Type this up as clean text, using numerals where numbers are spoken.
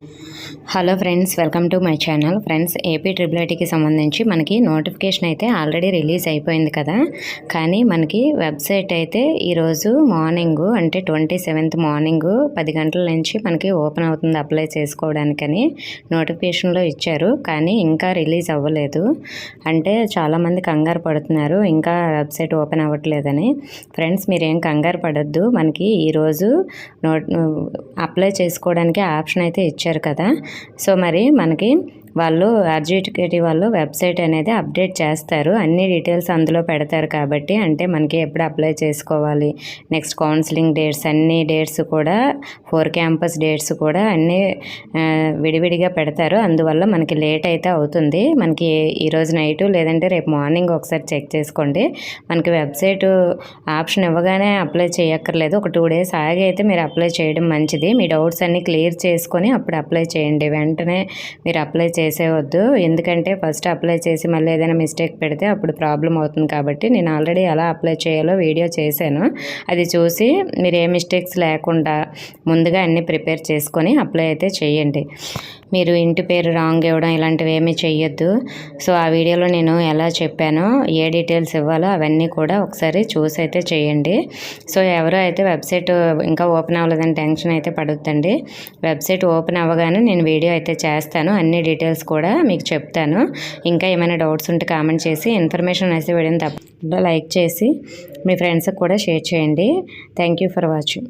Hello friends, welcome to my channel. Friends, AP triple సంబంధించి మనకి notification అయితే already release అయిపోయింది కదా. కానీ మనకి వెబ్సైట్ అయితే ఈరోజు మార్నింగ్ అంటే 27th మార్నింగ్ 10 గంటల నుంచి మనకి ఓపెన్ అవుతుంది అప్లై చేసుకోవడానికని నోటిఫికేషన్లో ఇచ్చారు. కానీ ఇంకా రిలీజ్ అవ్వలేదు. అంటే చాలామంది కంగారు పడుతున్నారు ఇంకా వెబ్సైట్ ఓపెన్ అవ్వట్లేదని. ఫ్రెండ్స్, మీరేం కంగారు పడొద్దు. మనకి ఈరోజు అప్లై చేసుకోవడానికి ఆప్షన్ అయితే ఇచ్చారు కదా. సో మరి మనకి వాళ్ళు ఆర్జిటికేటి వాళ్ళు వెబ్సైట్ అనేది అప్డేట్ చేస్తారు. అన్ని డీటెయిల్స్ అందులో పెడతారు కాబట్టి, అంటే మనకి ఎప్పుడు అప్లై చేసుకోవాలి, నెక్స్ట్ కౌన్సిలింగ్ డేట్స్, అన్ని డేట్స్ కూడా 4 క్యాంపస్ డేట్స్ కూడా అన్నీ విడివిడిగా పెడతారు. అందువల్ల మనకి లేట్ అయితే అవుతుంది. మనకి ఈరోజు నైటు లేదంటే రేపు మార్నింగ్ ఒకసారి చెక్ చేసుకోండి. మనకి వెబ్సైట్ ఆప్షన్ ఇవ్వగానే అప్లై చేయక్కర్లేదు. ఒక 2 days ఆగి అయితే మీరు అప్లై చేయడం మంచిది. మీ డౌట్స్ అన్నీ క్లియర్ చేసుకొని అప్పుడు అప్లై చేయండి. వెంటనే మీరు అప్లై చేసేవద్దు. ఎందుకంటే ఫస్ట్ అప్లై చేసి మళ్ళీ ఏదైనా మిస్టేక్ పెడితే అప్పుడు ప్రాబ్లం అవుతుంది. కాబట్టి నేను ఆల్రెడీ ఎలా అప్లై చేయాలో వీడియో చేశాను. అది చూసి మీరు ఏ మిస్టేక్స్ లేకుండా ముందుగా అన్నీ ప్రిపేర్ చేసుకొని అప్లై అయితే చేయండి. మీరు ఇంటి పేరు రాంగ్ ఇవ్వడం ఇలాంటివి ఏమీ చెయ్యొద్దు. సో ఆ వీడియోలో నేను ఎలా చెప్పానో, ఏ డీటెయిల్స్ ఇవ్వాలో అవన్నీ కూడా ఒకసారి చూసి అయితే చేయండి. సో ఎవరో అయితే వెబ్సైట్ ఇంకా ఓపెన్ అవ్వలేదని టెన్షన్ అయితే పడొద్దండి. వెబ్సైట్ ఓపెన్ అవ్వగానే నేను వీడియో అయితే చేస్తాను. అన్ని డీటెయిల్స్ కూడా మీకు చెప్తాను. ఇంకా ఏమైనా డౌట్స్ ఉంటే కామెంట్ చేసి, ఇన్ఫర్మేషన్ అయితే వీడియోని తప్పకుండా లైక్ చేసి మీ ఫ్రెండ్స్కి కూడా షేర్ చేయండి. Thank you for watching.